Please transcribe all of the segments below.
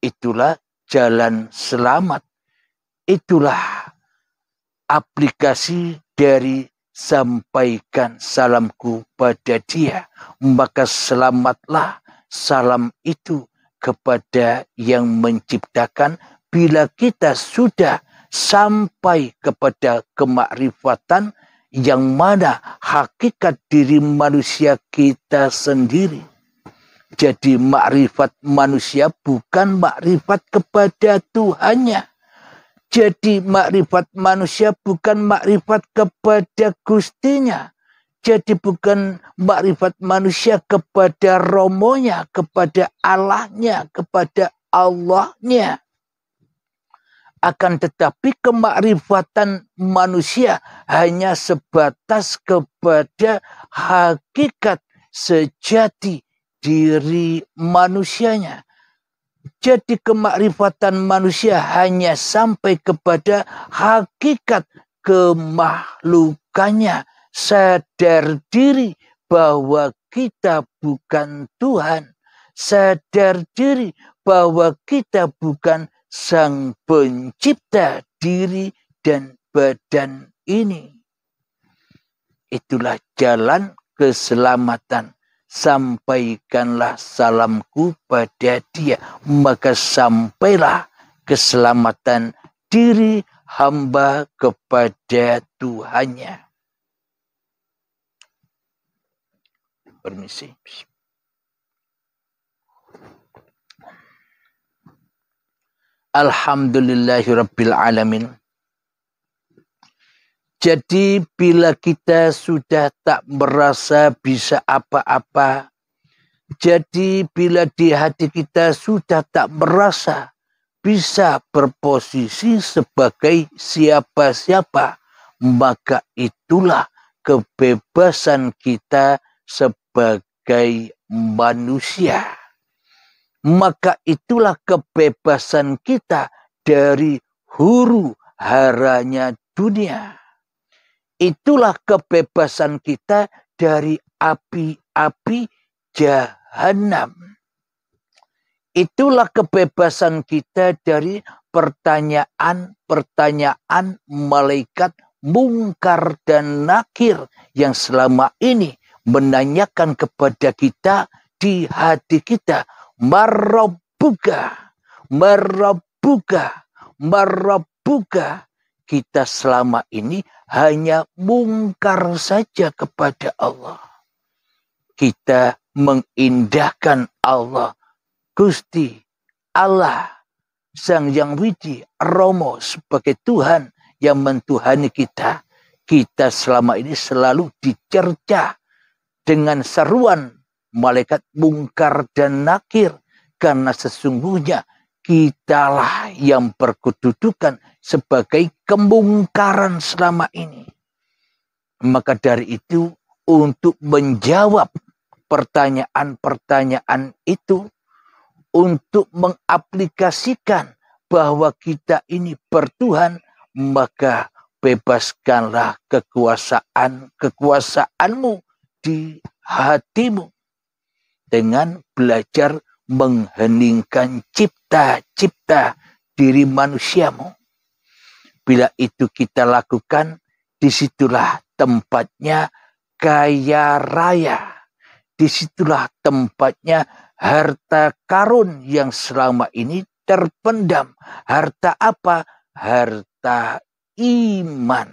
Itulah jalan selamat. Itulah aplikasi dari sampaikan salamku pada dia. Maka selamatlah salam itu kepada yang menciptakan. Bila kita sudah sampai kepada kemakrifatan yang mana hakikat diri manusia kita sendiri. Jadi makrifat manusia bukan makrifat kepada Tuhannya. Jadi makrifat manusia bukan makrifat kepada Gustinya. Jadi bukan makrifat manusia kepada Romonya, kepada Allahnya, kepada Allahnya. Akan tetapi kemakrifatan manusia hanya sebatas kepada hakikat sejati diri manusianya. Jadi kemakrifatan manusia hanya sampai kepada hakikat kemakhlukannya. Sadar diri bahwa kita bukan Tuhan. Sadar diri bahwa kita bukan Sang Pencipta diri dan badan ini. Itulah jalan keselamatan. Sampaikanlah salamku pada dia. Maka sampailah keselamatan diri hamba kepada Tuhannya. Permisi. Alhamdulillahirabbil alamin. Jadi bila kita sudah tak merasa bisa apa-apa, jadi bila di hati kita sudah tak merasa bisa berposisi sebagai siapa-siapa, maka itulah kebebasan kita sebagai manusia. Maka itulah kebebasan kita dari huru haranya dunia. Itulah kebebasan kita dari api-api jahanam. Itulah kebebasan kita dari pertanyaan-pertanyaan malaikat mungkar dan nakir yang selama ini menanyakan kepada kita di hati kita. Marabbuka, marabbuka, marabbuka. Kita selama ini hanya mungkar saja kepada Allah. Kita mengindahkan Allah. Gusti Allah, Sang Yang Widi, Romo sebagai Tuhan yang mentuhani kita. Kita selama ini selalu dicerca dengan seruan malaikat mungkar dan nakir, karena sesungguhnya kitalah yang berkedudukan sebagai kemungkaran selama ini. Maka dari itu, untuk menjawab pertanyaan-pertanyaan itu, untuk mengaplikasikan bahwa kita ini bertuhan, maka bebaskanlah kekuasaanmu di hatimu. Dengan belajar mengheningkan cipta-cipta diri manusiamu. Bila itu kita lakukan, disitulah tempatnya kaya raya. Disitulah tempatnya harta karun yang selama ini terpendam. Harta apa? Harta iman.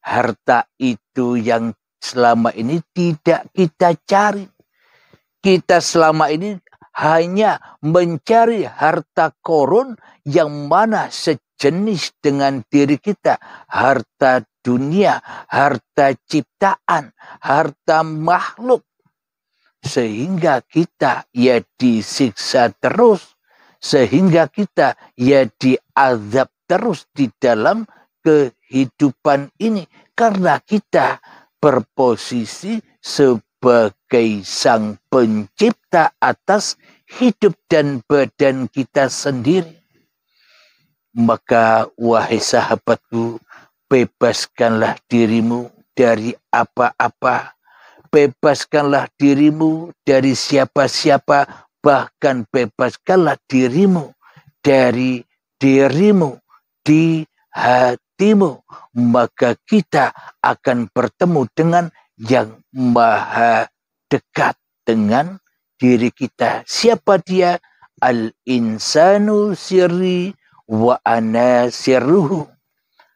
Harta itu yang selama ini tidak kita cari. Kita selama ini hanya mencari harta korun yang mana sejenis dengan diri kita. Harta dunia, harta ciptaan, harta makhluk. Sehingga kita ya disiksa terus. Sehingga kita ya diazab terus di dalam kehidupan ini. Karena kita berposisi sebagai Sang Pencipta atas hidup dan badan kita sendiri. Maka wahai sahabatku, bebaskanlah dirimu dari apa-apa. Bebaskanlah dirimu dari siapa-siapa. bahkan bebaskanlah dirimu dari dirimu di hatimu, maka kita akan bertemu dengan yang maha dekat dengan diri kita. Siapa dia? Al-insanu sirri wa ana sirruhu.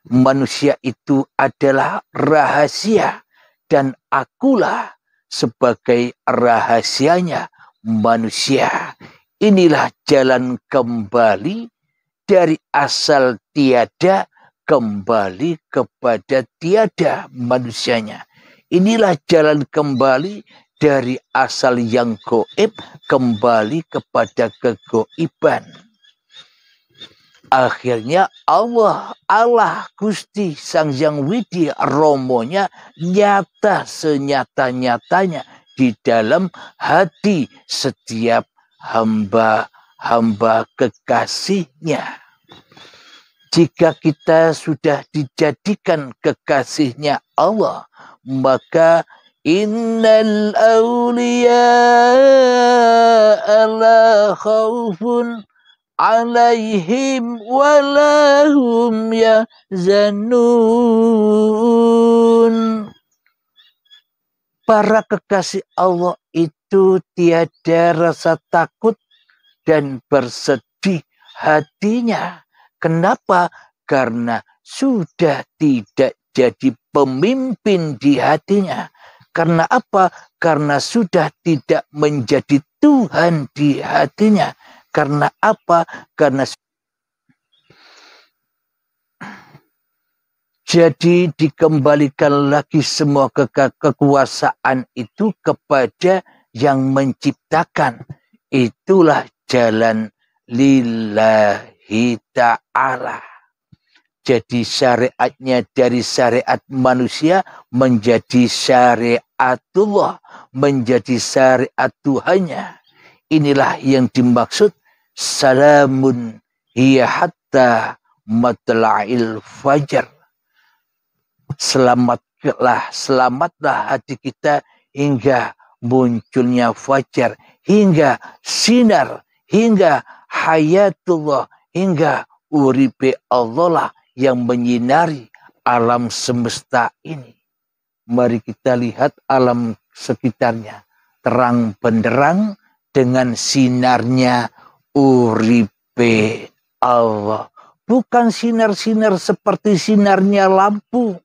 Manusia itu adalah rahasia dan akulah sebagai rahasianya manusia. Inilah jalan kembali dari asal tiada kembali kepada tiada manusianya. Inilah jalan kembali dari asal yang gaib kembali kepada kegoiban. Akhirnya Allah Gusti Sang Hyang Widi Romonya nyata senyata-nyatanya di dalam hati setiap hamba kekasihnya. Jika kita sudah dijadikan kekasihnya Allah, maka innal awliya la khaufun alaihim walahum yahzanun. Para kekasih Allah itu tiada rasa takut dan bersedih hatinya. Kenapa? Karena sudah tidak jadi pemimpin di hatinya. Karena apa? Karena sudah tidak menjadi Tuhan di hatinya. Karena apa? Karena jadi dikembalikan lagi semua kekuasaan itu kepada yang menciptakan. Itulah jalan lillahi ta'ala. Jadi syariatnya dari syariat manusia menjadi syariatullah, menjadi syariat Tuhannya. Inilah yang dimaksud salamun hiya hatta matla'il fajar. Selamatlah hati kita hingga munculnya fajar, hingga sinar, hingga hayatullah, hingga uripe Allah lah yang menyinari alam semesta ini. Mari kita lihat alam sekitarnya terang benderang dengan sinarnya uripe Allah. Bukan sinar-sinar seperti sinarnya lampu.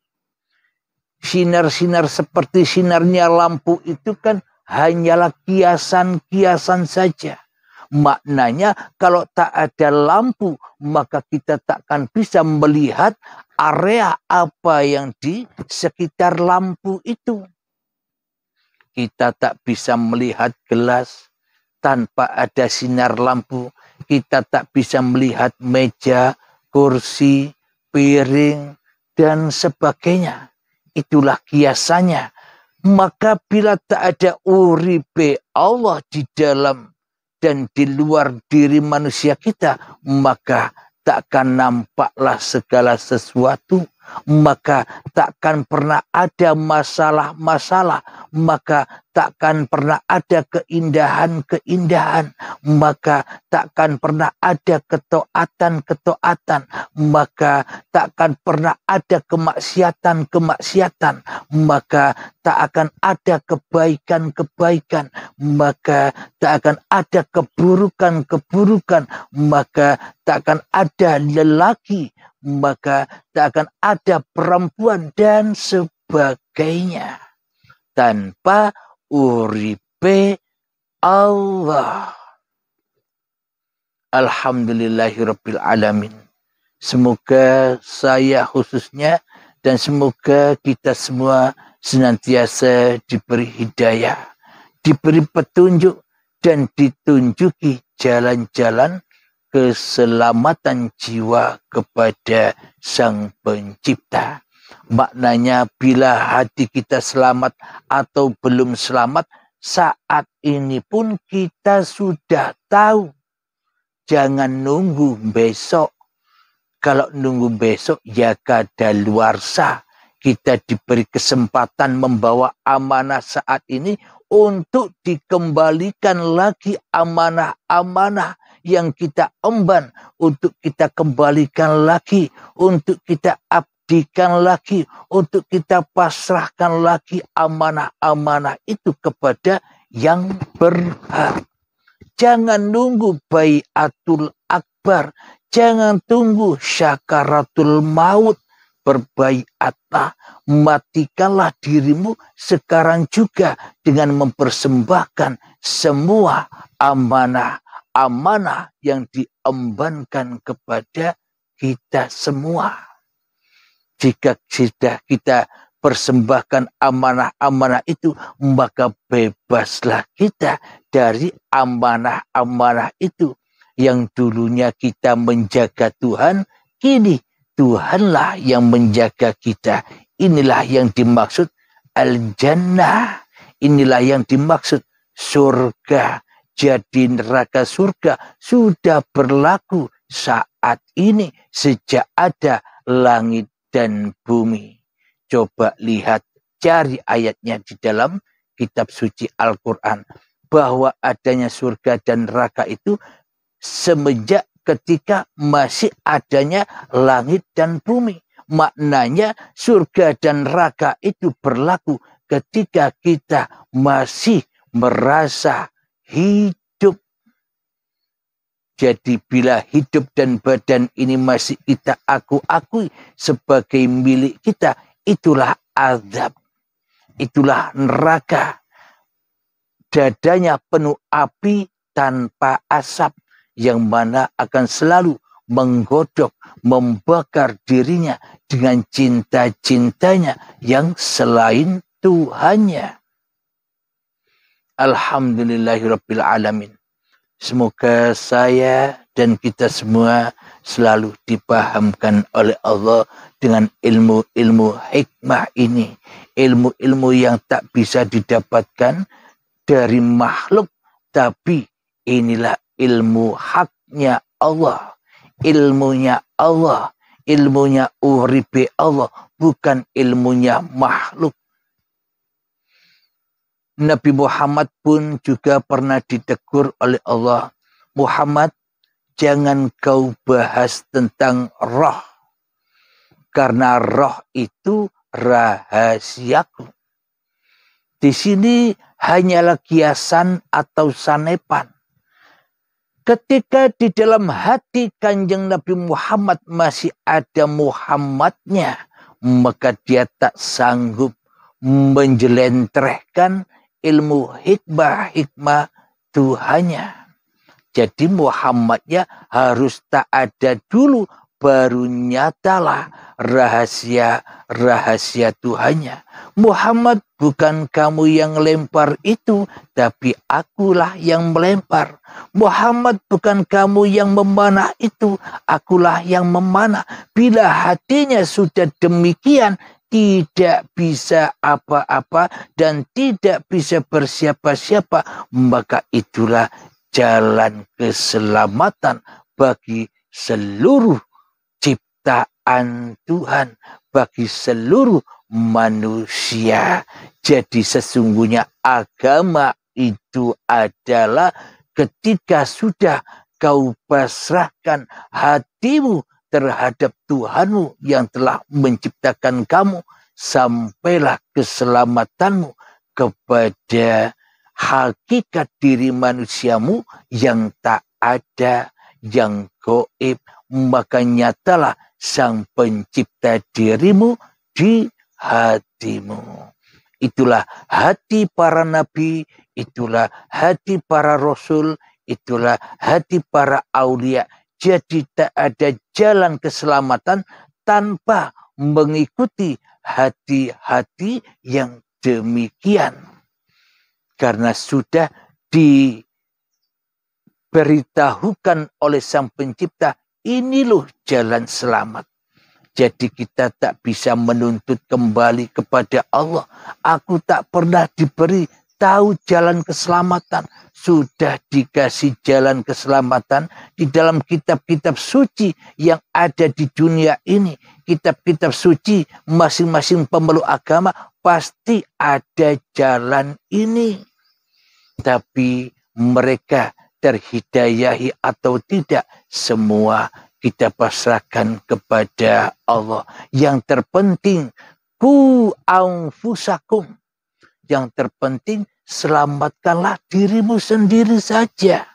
Sinar-sinar seperti sinarnya lampu itu kan hanyalah kiasan-kiasan saja. Maknanya kalau tak ada lampu maka kita takkan bisa melihat area apa yang di sekitar lampu itu. Kita tak bisa melihat gelas tanpa ada sinar lampu. Kita tak bisa melihat meja, kursi, piring, dan sebagainya. Itulah kiasannya. Maka bila tak ada uripe Allah di dalam dan di luar diri manusia kita, maka takkan nampaklah segala sesuatu. Maka takkan pernah ada masalah-masalah. Maka takkan pernah ada keindahan-keindahan. Maka takkan pernah ada ketaatan-ketaatan. Maka takkan pernah ada kemaksiatan-kemaksiatan. Maka tak akan ada kebaikan-kebaikan. Maka tak akan ada keburukan-keburukan. Maka tak akan ada lelaki. Maka tak akan ada perempuan dan sebagainya. Tanpa uripe Allah. Alhamdulillahirabbil alamin. Semoga saya khususnya dan semoga kita semua senantiasa diberi hidayah, diberi petunjuk dan ditunjuki jalan-jalan keselamatan jiwa kepada Sang Pencipta. Maknanya bila hati kita selamat atau belum selamat, saat ini pun kita sudah tahu. Jangan nunggu besok. Kalau nunggu besok ya kadaluarsa. Kita diberi kesempatan membawa amanah saat ini untuk dikembalikan lagi amanah-amanah yang kita emban, untuk kita kembalikan lagi, untuk kita abdikan lagi, untuk kita pasrahkan lagi amanah-amanah itu kepada yang berhak. Jangan nunggu baiatul akbar, jangan tunggu syakaratul maut. Berbaiatlah, matikanlah dirimu sekarang juga dengan mempersembahkan semua amanah-amanah yang diembankan kepada kita semua. Jika sudah kita persembahkan amanah-amanah itu, maka bebaslah kita dari amanah-amanah itu. Yang dulunya kita menjaga Tuhan, kini Tuhanlah yang menjaga kita. Inilah yang dimaksud al-jannah. Inilah yang dimaksud surga. Jadi neraka surga sudah berlaku saat ini sejak ada langit dan bumi. Coba lihat, cari ayatnya di dalam kitab suci Al-Quran. Bahwa adanya surga dan neraka itu semenjak ketika masih adanya langit dan bumi. Maknanya surga dan neraka itu berlaku ketika kita masih merasa hidup. Jadi bila hidup dan badan ini masih kita akui sebagai milik kita, itulah azab. Itulah neraka. Dadanya penuh api tanpa asap, yang mana akan selalu menggodok, membakar dirinya dengan cinta-cintanya yang selain Tuhannya. Alhamdulillahirabbil alamin. Semoga saya dan kita semua selalu dipahamkan oleh Allah dengan ilmu-ilmu hikmah ini. Ilmu-ilmu yang tak bisa didapatkan dari makhluk, tapi inilah ilmu haknya Allah, ilmunya Allah, ilmunya uribe Allah, bukan ilmunya makhluk. Nabi Muhammad pun juga pernah ditegur oleh Allah. Muhammad, jangan kau bahas tentang roh, karena roh itu rahasiaku. Di sini hanyalah kiasan atau sanepan. Ketika di dalam hati Kanjeng Nabi Muhammad masih ada Muhammadnya, maka dia tak sanggup menjelentrehkan ilmu hikmah Tuhannya. Jadi Muhammadnya harus tak ada dulu, baru nyatalah rahasia Tuhannya. Muhammad, bukan kamu yang lempar itu, tapi akulah yang melempar. Muhammad, bukan kamu yang memanah itu, akulah yang memanah. Bila hatinya sudah demikian, tidak bisa apa-apa dan tidak bisa bersiapa-siapa, maka itulah jalan keselamatan bagi seluruh ciptaan Tuhan, bagi seluruh manusia. Jadi sesungguhnya agama itu adalah ketika sudah kau pasrahkan hatimu terhadap Tuhanmu yang telah menciptakan kamu, sampailah keselamatanmu kepada hakikat diri manusiamu yang tak ada, yang gaib, maka nyatalah sang pencipta dirimu di hatimu. Itulah hati para nabi, itulah hati para rasul, itulah hati para aulia. Jadi tak ada jalan keselamatan tanpa mengikuti hati-hati yang demikian. Karena sudah diberitahukan oleh sang pencipta, ini loh jalan selamat. Jadi kita tak bisa menuntut kembali kepada Allah. Aku tak pernah diberi tahu jalan keselamatan. Sudah dikasih jalan keselamatan di dalam kitab-kitab suci yang ada di dunia ini. Kitab-kitab suci masing-masing pemeluk agama pasti ada jalan ini. Tapi mereka terhidayahi atau tidak, semua kita pasrahkan kepada Allah. Yang terpenting, ku anfusakum. Yang terpenting, selamatkanlah dirimu sendiri saja.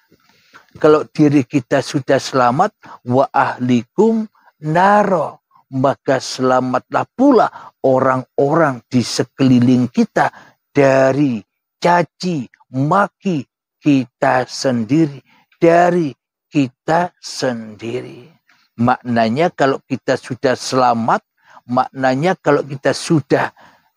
Kalau diri kita sudah selamat, wa ahlikum naro, maka selamatlah pula orang-orang di sekeliling kita dari caci maki kita sendiri, dari kita sendiri. Maknanya kalau kita sudah selamat, maknanya kalau kita sudah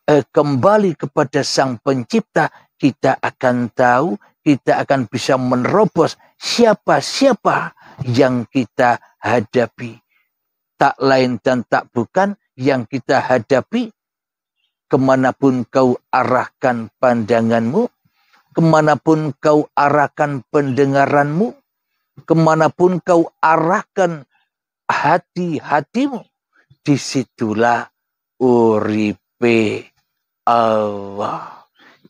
kembali kepada Sang Pencipta, kita akan tahu, kita akan bisa menerobos siapa-siapa yang kita hadapi. Tak lain dan tak bukan yang kita hadapi, kemanapun kau arahkan pandanganmu, kemanapun kau arahkan pendengaranmu, kemanapun kau arahkan hati-hatimu, disitulah uripe Allah.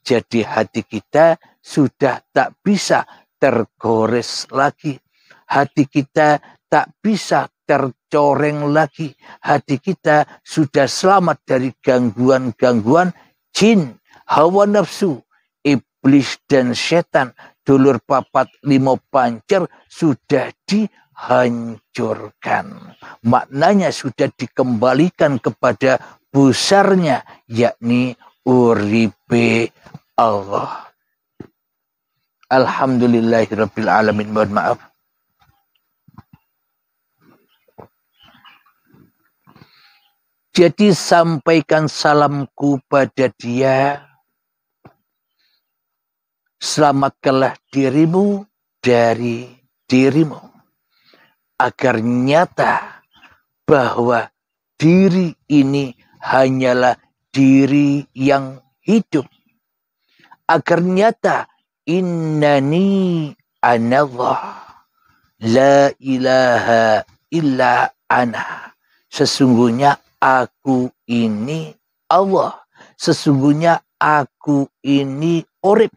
Jadi hati kita sudah tak bisa tergores lagi. Hati kita tak bisa tercoreng lagi. Hati kita sudah selamat dari gangguan-gangguan jin, hawa nafsu, iblis dan setan. Dulur papat limo pancer sudah dihancurkan. Maknanya sudah dikembalikan kepada pusarnya, yakni uripe Allah. Alhamdulillahirabbil alamin. Mohon maaf. Jadi sampaikan salamku pada dia. Selamatkanlah dirimu dari dirimu. Agar nyata bahwa diri ini hanyalah diri yang hidup. Agar nyata, innani anallah, la ilaha illa ana. Sesungguhnya aku ini Allah. Sesungguhnya aku ini urip.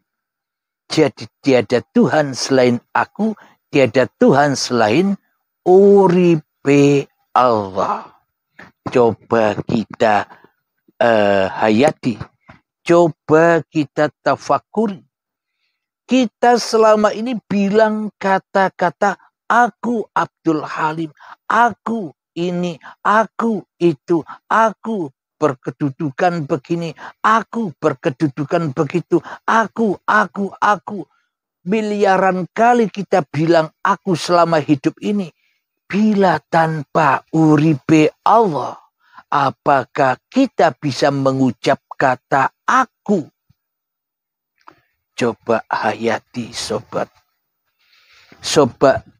Jadi tiada Tuhan selain aku, tiada Tuhan selain uripe Allah. Coba kita hayati, coba kita tafakuri. Kita selama ini bilang kata-kata aku Abdul Halim, aku ini, aku itu, aku berkedudukan begini, aku berkedudukan begitu, aku. Miliaran kali kita bilang aku selama hidup ini. Bila tanpa uripe Allah, apakah kita bisa mengucap kata aku? Coba hayati sobat.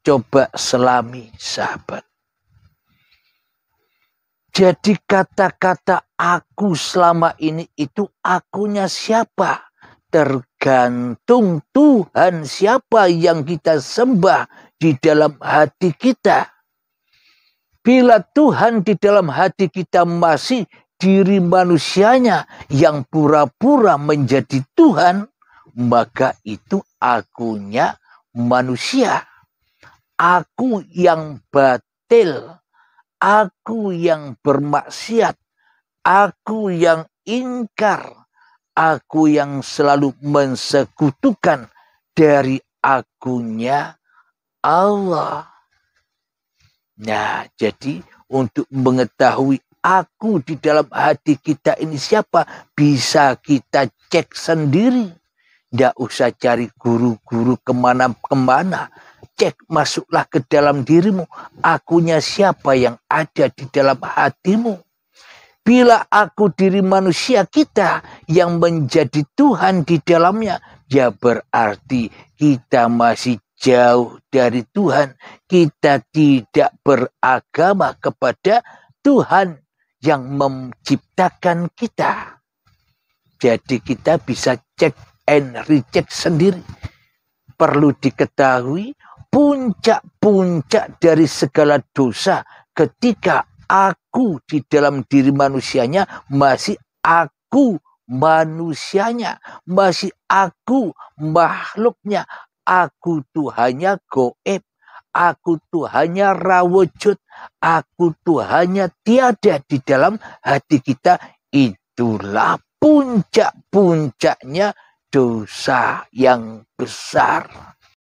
Coba selami sahabat. Jadi kata-kata aku selama ini itu akunya siapa? Tergantung Tuhan siapa yang kita sembah di dalam hati kita. Bila Tuhan di dalam hati kita masih diri manusianya yang pura-pura menjadi Tuhan, maka itu akunya manusia. Aku yang batil, aku yang bermaksiat, aku yang ingkar, aku yang selalu mensekutukan dari akunya Allah. Nah, jadi untuk mengetahui aku di dalam hati kita ini siapa, bisa kita cek sendiri. Tidak usah cari guru-guru kemana-kemana. Cek, masuklah ke dalam dirimu. Akunya siapa yang ada di dalam hatimu. Bila aku diri manusia kita yang menjadi Tuhan di dalamnya, ya berarti kita masih jauh dari Tuhan. Kita tidak beragama kepada Tuhan yang menciptakan kita. Jadi kita bisa cek and recheck sendiri. Perlu diketahui puncak-puncak dari segala dosa ketika aku di dalam diri manusianya masih aku manusianya, masih aku makhluknya. Aku Tuhannya goib, aku Tuhannya rawujud, aku Tuhannya tiada di dalam hati kita. Itulah puncak-puncaknya dosa yang besar.